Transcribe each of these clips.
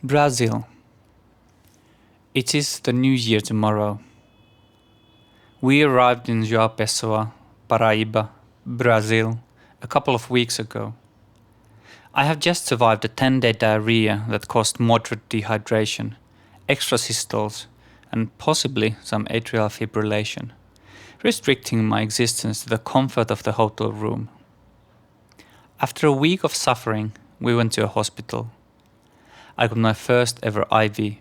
Brazil. It is the new year tomorrow. We arrived in João Pessoa, Paraíba, Brazil, a couple of weeks ago. I have just survived a 10-day diarrhea that caused moderate dehydration, extra systoles, and possibly some atrial fibrillation, restricting my existence to the comfort of the hotel room. After a week of suffering, we went to a hospital. I got my first ever IV.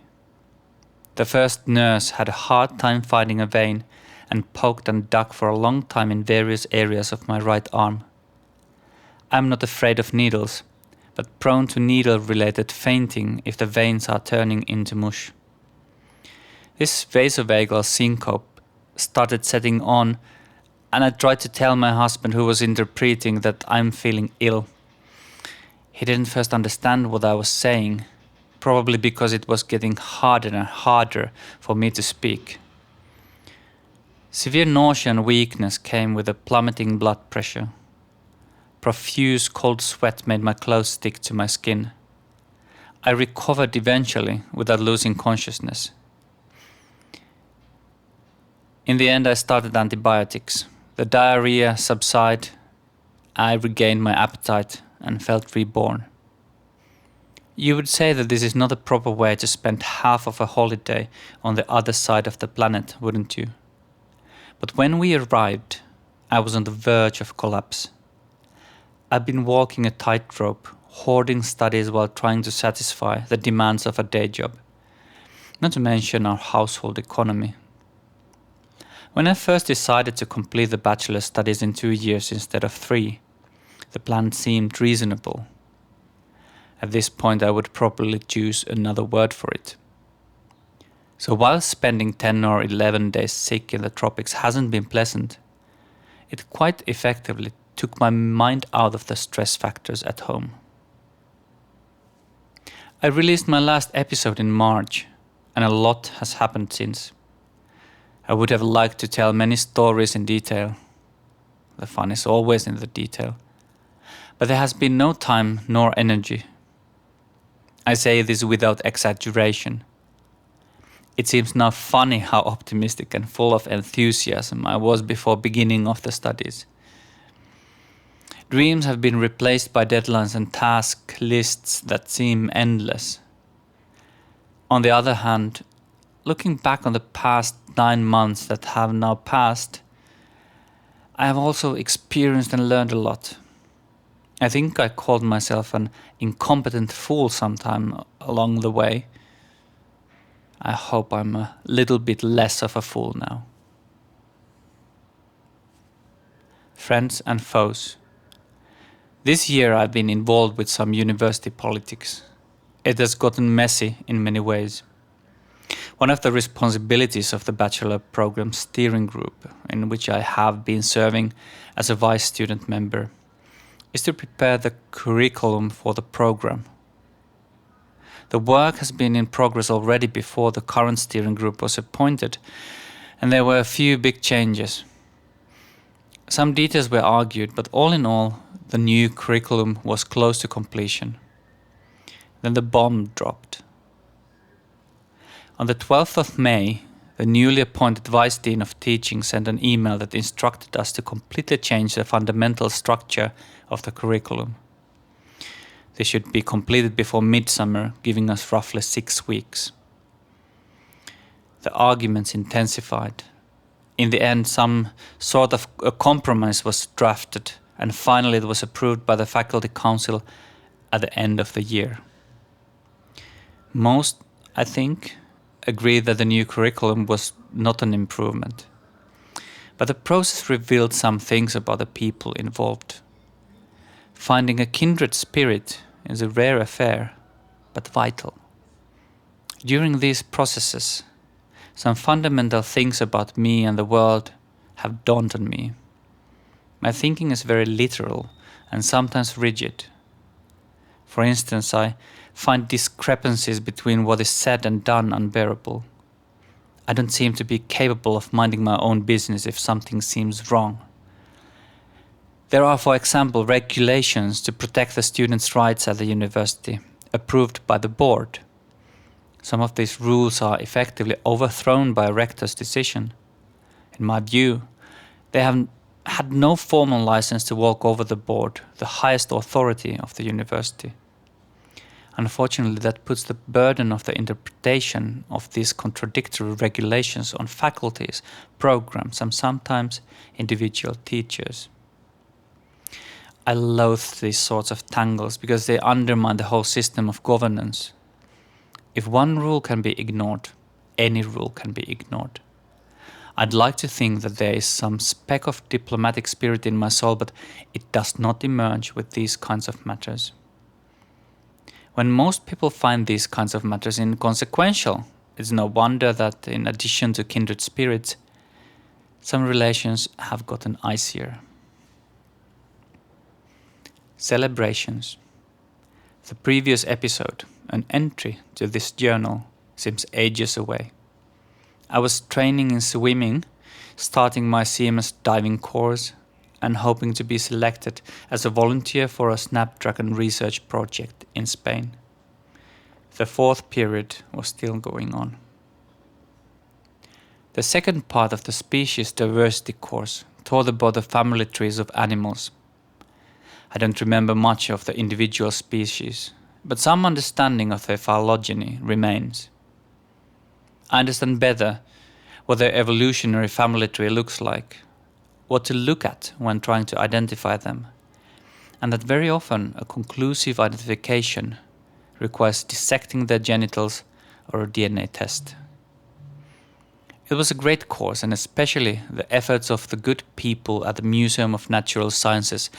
The first nurse had a hard time finding a vein and poked and dug for a long time in various areas of my right arm. I am not afraid of needles, but prone to needle-related fainting if the veins are turning into mush. This vasovagal syncope started setting on, and I tried to tell my husband, who was interpreting, that I'm feeling ill. He didn't first understand what I was saying, probably because it was getting harder and harder for me to speak. Severe nausea and weakness came with a plummeting blood pressure. Profuse cold sweat made my clothes stick to my skin. I recovered eventually without losing consciousness. In the end, I started antibiotics. The diarrhea subsided. I regained my appetite and felt reborn. You would say that this is not a proper way to spend half of a holiday on the other side of the planet, wouldn't you? But when we arrived, I was on the verge of collapse. I've been walking a tightrope, hoarding studies while trying to satisfy the demands of a day job, not to mention our household economy. When I first decided to complete the bachelor's studies in 2 years instead of 3, the plan seemed reasonable. At this point, I would probably choose another word for it. So while spending 10 or 11 days sick in the tropics hasn't been pleasant, it quite effectively took my mind out of the stress factors at home. I released my last episode in March, and a lot has happened since. I would have liked to tell many stories in detail. The fun is always in the detail. But there has been no time nor energy. I say this without exaggeration. It seems now funny how optimistic and full of enthusiasm I was before beginning of the studies. Dreams have been replaced by deadlines and task lists that seem endless. On the other hand, looking back on the past 9 months that have now passed, I have also experienced and learned a lot. I think I called myself an incompetent fool sometime along the way. I hope I'm a little bit less of a fool now. Friends and foes. This year I've been involved with some university politics. It has gotten messy in many ways. One of the responsibilities of the bachelor program steering group, in which I have been serving as a vice student member, is to prepare the curriculum for the program. The work has been in progress already before the current steering group was appointed, and there were a few big changes. Some details were argued, but all in all, the new curriculum was close to completion. Then the bomb dropped. On the 12th of May, the newly appointed Vice Dean of Teaching sent an email that instructed us to completely change the fundamental structure of the curriculum. This should be completed before midsummer, giving us roughly 6 weeks. The arguments intensified. In the end, some sort of a compromise was drafted, and finally it was approved by the Faculty Council at the end of the year. Most, I think, agreed that the new curriculum was not an improvement. But the process revealed some things about the people involved. Finding a kindred spirit is a rare affair, but vital. During these processes, some fundamental things about me and the world have dawned on me. My thinking is very literal and sometimes rigid. For instance, I find discrepancies between what is said and done unbearable. I don't seem to be capable of minding my own business if something seems wrong. There are, for example, regulations to protect the students' rights at the university, approved by the board. Some of these rules are effectively overthrown by a rector's decision. In my view, they have had no formal license to walk over the board, the highest authority of the university. Unfortunately, that puts the burden of the interpretation of these contradictory regulations on faculties, programs, and sometimes individual teachers. I loathe these sorts of tangles because they undermine the whole system of governance. If one rule can be ignored, any rule can be ignored. I'd like to think that there is some speck of diplomatic spirit in my soul, but it does not emerge with these kinds of matters. When most people find these kinds of matters inconsequential, it's no wonder that, in addition to kindred spirits, some relations have gotten icier. Celebrations. The previous episode, an entry to this journal, seems ages away. I was training in swimming, starting my CMS diving course, and hoping to be selected as a volunteer for a Snapdragon research project in Spain. The fourth period was still going on. The second part of the species diversity course taught about the family trees of animals. I don't remember much of the individual species, but some understanding of their phylogeny remains. I understand better what their evolutionary family tree looks like, what to look at when trying to identify them, and that very often a conclusive identification requires dissecting their genitals or a DNA test. It was a great course, and especially the efforts of the good people at the Museum of Natural Sciences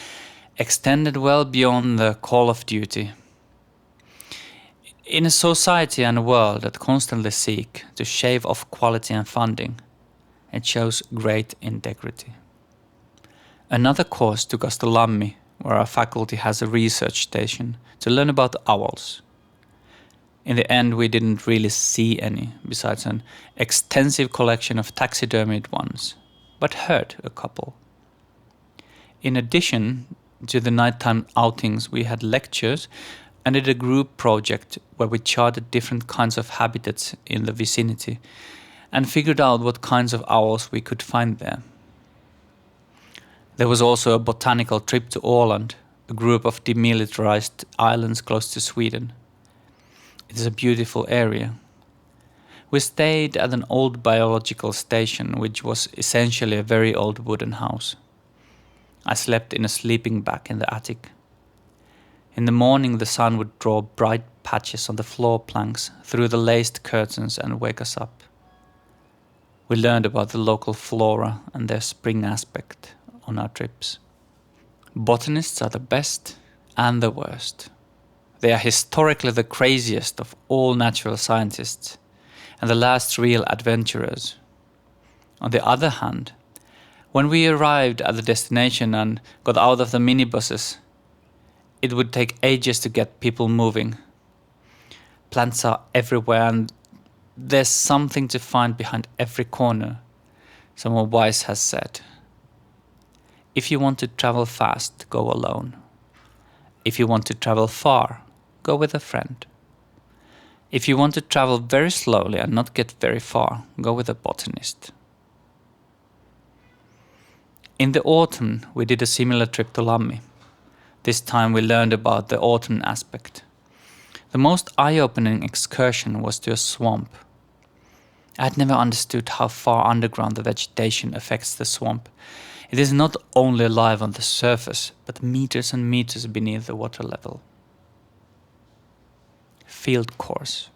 extended well beyond the call of duty. In a society and a world that constantly seek to shave off quality and funding, it shows great integrity. Another course took us to Lammi, where our faculty has a research station, to learn about owls. In the end, we didn't really see any, besides an extensive collection of taxidermied ones, but heard a couple. In addition to the nighttime outings, we had lectures and did a group project where we charted different kinds of habitats in the vicinity and figured out what kinds of owls we could find there. There was also a botanical trip to Åland, a group of demilitarized islands close to Sweden. It is a beautiful area. We stayed at an old biological station, which was essentially a very old wooden house. I slept in a sleeping bag in the attic. In the morning the sun would draw bright patches on the floor planks through the laced curtains and wake us up. We learned about the local flora and their spring aspect on our trips. Botanists are the best and the worst. They are historically the craziest of all natural scientists and the last real adventurers. On the other hand, when we arrived at the destination and got out of the minibuses, it would take ages to get people moving. Plants are everywhere and there's something to find behind every corner, someone wise has said. If you want to travel fast, go alone. If you want to travel far, go with a friend. If you want to travel very slowly and not get very far, go with a botanist. In the autumn, we did a similar trip to Lammi. This time we learned about the autumn aspect. The most eye-opening excursion was to a swamp. I had never understood how far underground the vegetation affects the swamp. It is not only alive on the surface, but meters and meters beneath the water level. Field course.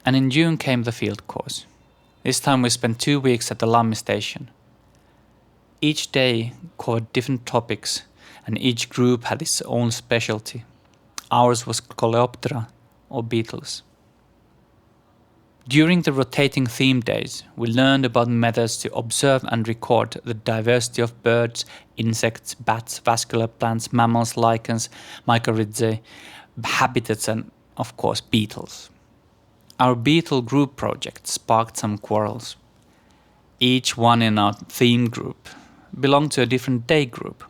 And in June came the field course. This time we spent 2 weeks at the Lammi station. Each day covered different topics, and each group had its own specialty. Ours was Coleoptera or beetles. During the rotating theme days, we learned about methods to observe and record the diversity of birds, insects, bats, vascular plants, mammals, lichens, mycorrhizae, habitats, and, of course, beetles. Our beetle group project sparked some quarrels. Each one in our theme group belonged to a different day group.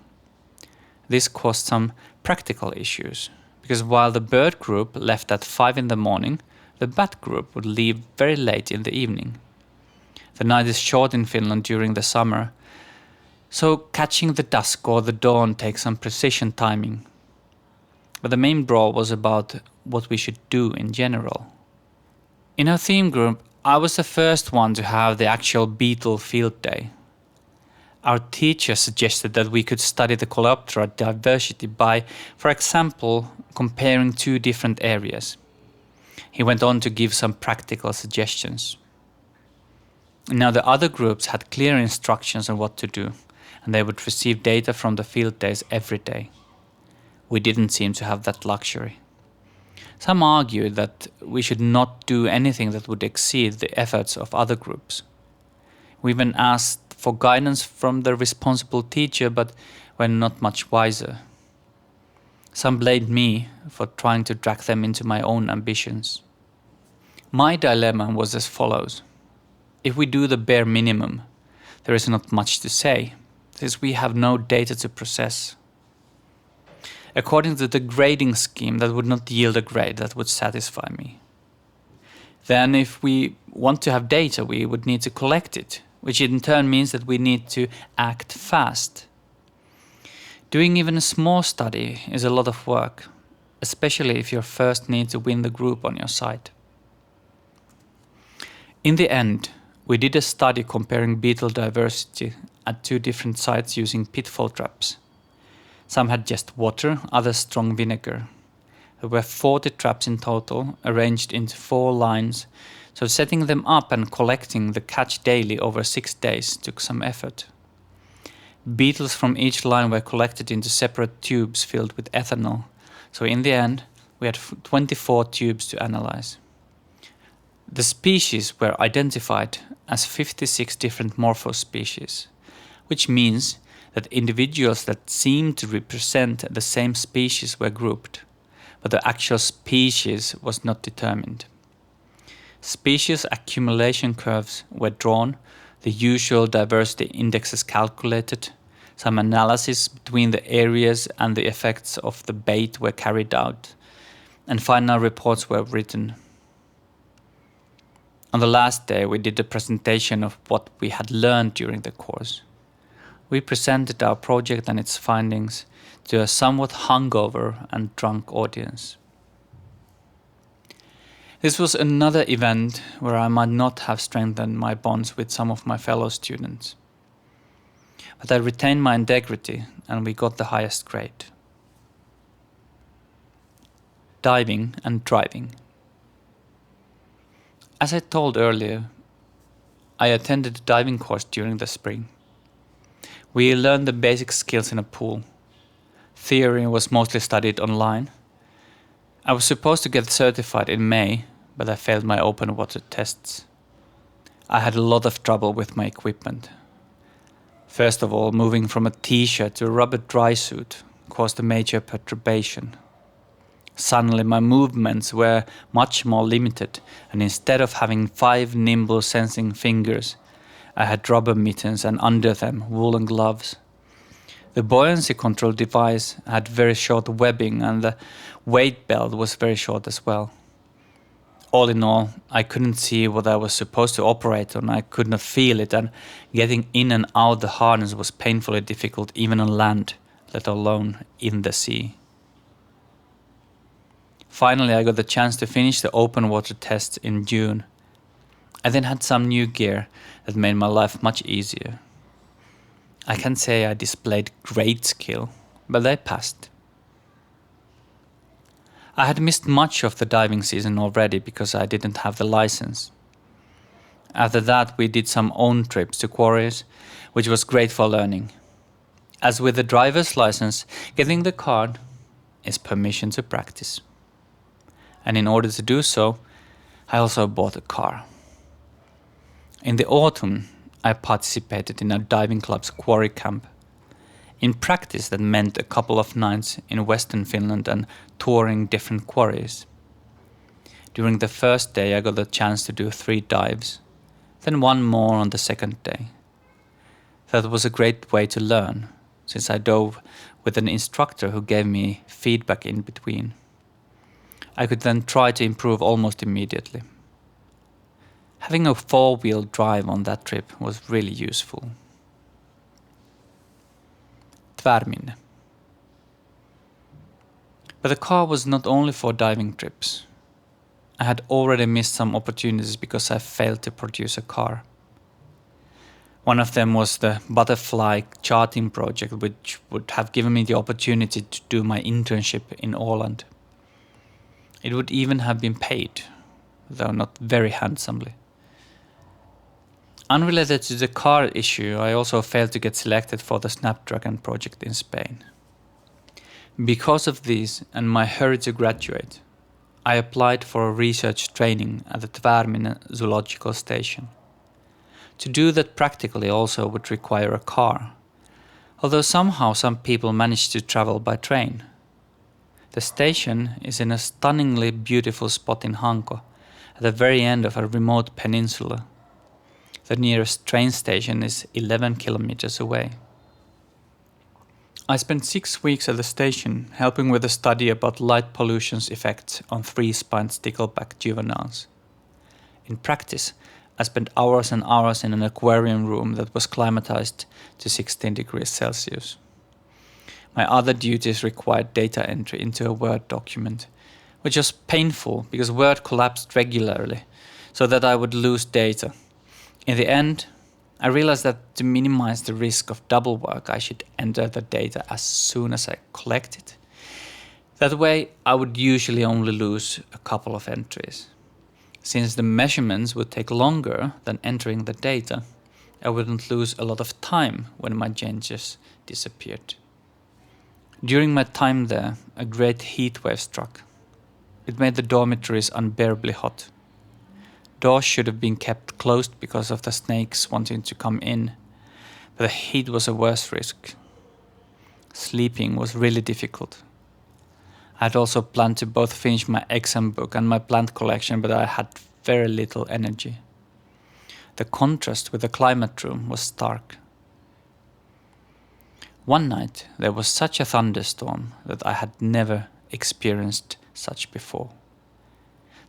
This caused some practical issues, because while the bird group left at 5 in the morning, the bat group would leave very late in the evening. The night is short in Finland during the summer, so catching the dusk or the dawn takes some precision timing. But the main brawl was about what we should do in general. In our theme group, I was the first one to have the actual beetle field day. Our teacher suggested that we could study the Coleoptera diversity by, for example, comparing two different areas. He went on to give some practical suggestions. Now the other groups had clear instructions on what to do, and they would receive data from the field days every day. We didn't seem to have that luxury. Some argued that we should not do anything that would exceed the efforts of other groups. We even asked for guidance from the responsible teacher, but were not much wiser. Some blamed me for trying to drag them into my own ambitions. My dilemma was as follows. If we do the bare minimum, there is not much to say, since we have no data to process. According to the grading scheme, that would not yield a grade that would satisfy me. Then if we want to have data, we would need to collect it, which in turn means that we need to act fast. Doing even a small study is a lot of work, especially if you first need to win the group on your side. In the end, we did a study comparing beetle diversity at two different sites using pitfall traps. Some had just water, others strong vinegar. There were 40 traps in total, arranged into 4 lines, so setting them up and collecting the catch daily over 6 days took some effort. Beetles from each line were collected into separate tubes filled with ethanol, so in the end we had 24 tubes to analyze. The species were identified as 56 different morphospecies, which means that individuals that seemed to represent the same species were grouped, but the actual species was not determined. Species accumulation curves were drawn, the usual diversity indexes calculated, some analysis between the areas and the effects of the bait were carried out, and final reports were written. On the last day, we did a presentation of what we had learned during the course. We presented our project and its findings to a somewhat hungover and drunk audience. This was another event where I might not have strengthened my bonds with some of my fellow students. But I retained my integrity and we got the highest grade. Diving and driving. As I told earlier, I attended a diving course during the spring. We learned the basic skills in a pool. Theory was mostly studied online. I was supposed to get certified in May, but I failed my open water tests. I had a lot of trouble with my equipment. First of all, moving from a t-shirt to a rubber dry suit caused a major perturbation. Suddenly my movements were much more limited, and instead of having 5 nimble sensing fingers, I had rubber mittens and under them woolen gloves. The buoyancy control device had very short webbing and the weight belt was very short as well. All in all, I couldn't see what I was supposed to operate on, I could not feel it, and getting in and out the harness was painfully difficult even on land, let alone in the sea. Finally, I got the chance to finish the open water tests in June. I then had some new gear that made my life much easier. I can't say I displayed great skill, but I passed. I had missed much of the diving season already because I didn't have the license. After that, we did some own trips to quarries, which was great for learning. As with the driver's license, getting the card is permission to practice. And in order to do so, I also bought a car. In the autumn, I participated in a diving club's quarry camp. In practice, that meant a couple of nights in Western Finland and touring different quarries. During the first day, I got the chance to do 3 dives, then 1 more on the second day. That was a great way to learn, since I dove with an instructor who gave me feedback in between. I could then try to improve almost immediately. Having a 4-wheel drive on that trip was really useful. Tvärminne. But the car was not only for diving trips. I had already missed some opportunities because I failed to produce a car. One of them was the butterfly charting project, which would have given me the opportunity to do my internship in Åland. It would even have been paid, though not very handsomely. Unrelated to the car issue, I also failed to get selected for the Snapdragon project in Spain. Because of these and my hurry to graduate, I applied for a research training at the Tvärminne Zoological Station. To do that practically also would require a car, although somehow some people manage to travel by train. The station is in a stunningly beautiful spot in Hanko, at the very end of a remote peninsula. The nearest train station is 11 kilometers away. I spent 6 weeks at the station helping with a study about light pollution's effects on 3-spined stickleback juveniles. In practice, I spent hours and hours in an aquarium room that was climatized to 16 degrees Celsius. My other duties required data entry into a Word document, which was painful because Word collapsed regularly, so that I would lose data. In the end, I realized that to minimize the risk of double work, I should enter the data as soon as I collect it. That way, I would usually only lose a couple of entries. Since the measurements would take longer than entering the data, I wouldn't lose a lot of time when my changes disappeared. During my time there, a great heat wave struck. It made the dormitories unbearably hot. Doors should have been kept closed because of the snakes wanting to come in, but the heat was a worse risk. Sleeping was really difficult. I had also planned to both finish my exam book and my plant collection, but I had very little energy. The contrast with the climate room was stark. One night there was such a thunderstorm that I had never experienced such before.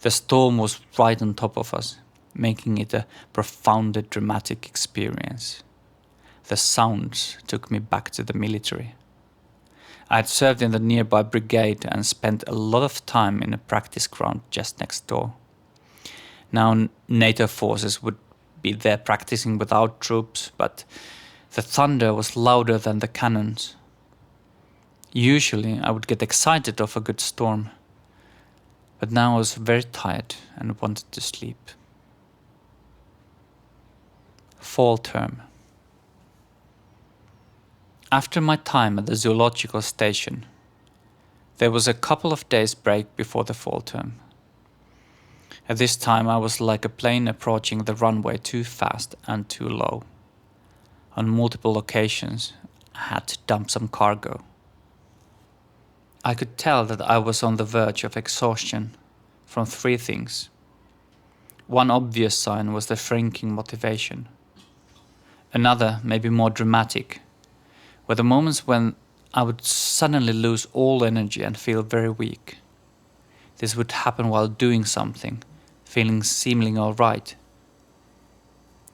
The storm was right on top of us, making it a profoundly dramatic experience. The sounds took me back to the military. I had served in the nearby brigade and spent a lot of time in a practice ground just next door. Now NATO forces would be there practicing without troops, but the thunder was louder than the cannons. Usually I would get excited of a good storm, but now I was very tired and wanted to sleep. Fall term. After my time at the zoological station, there was a couple of days break before the fall term. At this time I was like a plane approaching the runway too fast and too low. On multiple occasions, I had to dump some cargo. I could tell that I was on the verge of exhaustion from 3 things. One obvious sign was the shrinking motivation. Another, maybe more dramatic, were the moments when I would suddenly lose all energy and feel very weak. This would happen while doing something, feeling seemingly alright.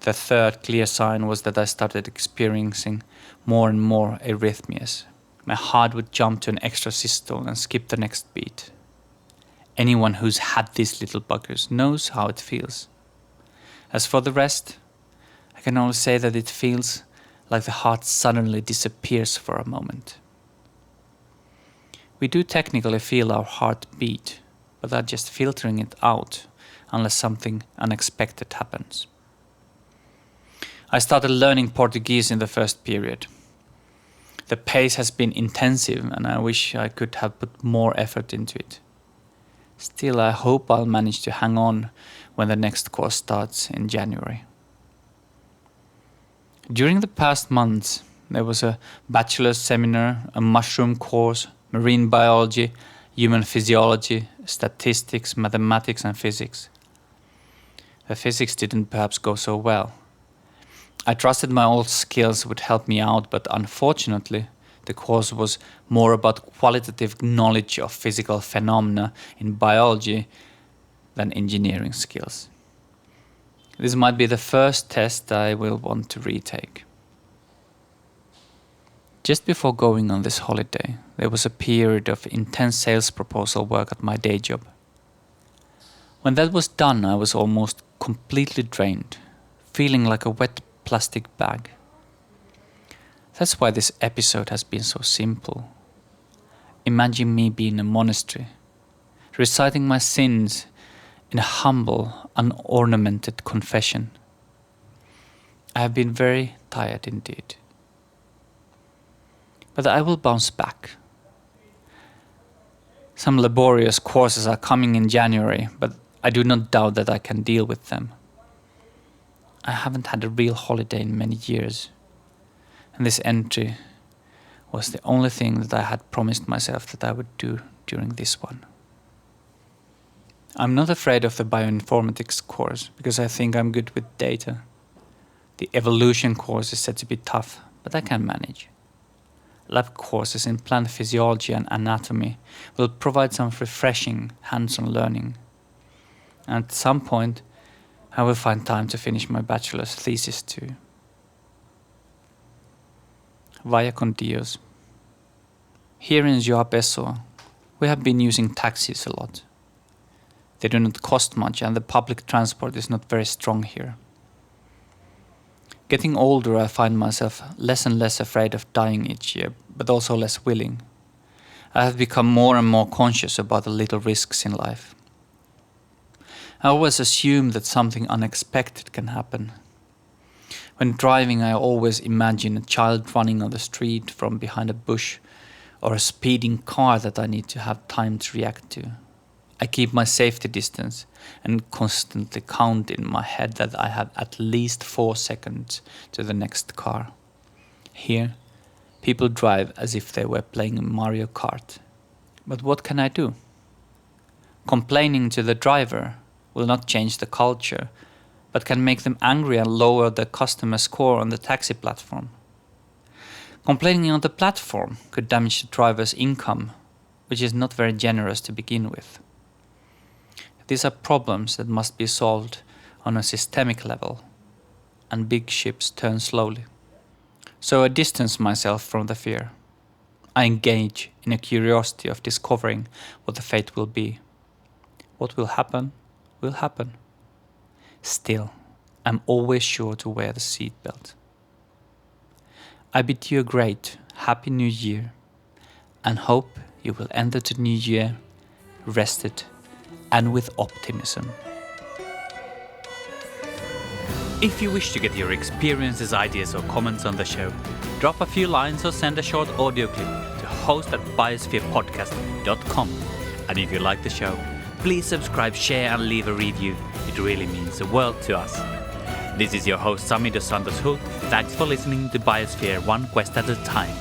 The third clear sign was that I started experiencing more and more arrhythmias. My heart would jump to an extra systole and skip the next beat. Anyone who's had these little buggers knows how it feels. As for the rest, I can only say that it feels like the heart suddenly disappears for a moment. We do technically feel our heart beat, but are just filtering it out unless something unexpected happens. I started learning Portuguese in the first period. The pace has been intensive and I wish I could have put more effort into it. Still, I hope I'll manage to hang on when the next course starts in January. During the past months, there was a bachelor's seminar, a mushroom course, marine biology, human physiology, statistics, mathematics and physics. The physics didn't perhaps go so well. I trusted my old skills would help me out, but unfortunately, the course was more about qualitative knowledge of physical phenomena in biology than engineering skills. This might be the first test I will want to retake. Just before going on this holiday, there was a period of intense sales proposal work at my day job. When that was done, I was almost completely drained, feeling like a wet plastic bag. That's why this episode has been so simple. Imagine me being in a monastery, reciting my sins in a humble, unornamented confession. I have been very tired indeed. But I will bounce back. Some laborious courses are coming in January, but I do not doubt that I can deal with them. I haven't had a real holiday in many years, and this entry was the only thing that I had promised myself that I would do during this one. I'm not afraid of the bioinformatics course because I think I'm good with data. The evolution course is said to be tough, but I can manage. Lab courses in plant physiology and anatomy will provide some refreshing hands-on learning. And at some point, I will find time to finish my bachelor's thesis too. Vaya con Dios. Here in João Pessoa, we have been using taxis a lot. They do not cost much and the public transport is not very strong here. Getting older, I find myself less and less afraid of dying each year, but also less willing. I have become more and more conscious about the little risks in life. I always assume that something unexpected can happen. When driving, I always imagine a child running on the street from behind a bush or a speeding car that I need to have time to react to. I keep my safety distance and constantly count in my head that I have at least 4 seconds to the next car. Here, people drive as if they were playing Mario Kart. But what can I do? Complaining to the driver will not change the culture, but can make them angry and lower the customer score on the taxi platform. Complaining on the platform could damage the driver's income, which is not very generous to begin with. These are problems that must be solved on a systemic level, and big ships turn slowly. So I distance myself from the fear. I engage in a curiosity of discovering what the fate will be. What will happen, will happen. Still, I'm always sure to wear the seatbelt. I bid you a great, happy new year, and hope you will enter the new year rested and with optimism. If you wish to get your experiences, ideas or comments on the show, drop a few lines or send a short audio clip to host@biospherepodcast.com. And if you like the show, please subscribe, share and leave a review. It really means the world to us. This is your host Sami dos Santos Hult. Thanks for listening to Biosphere one quest at a time.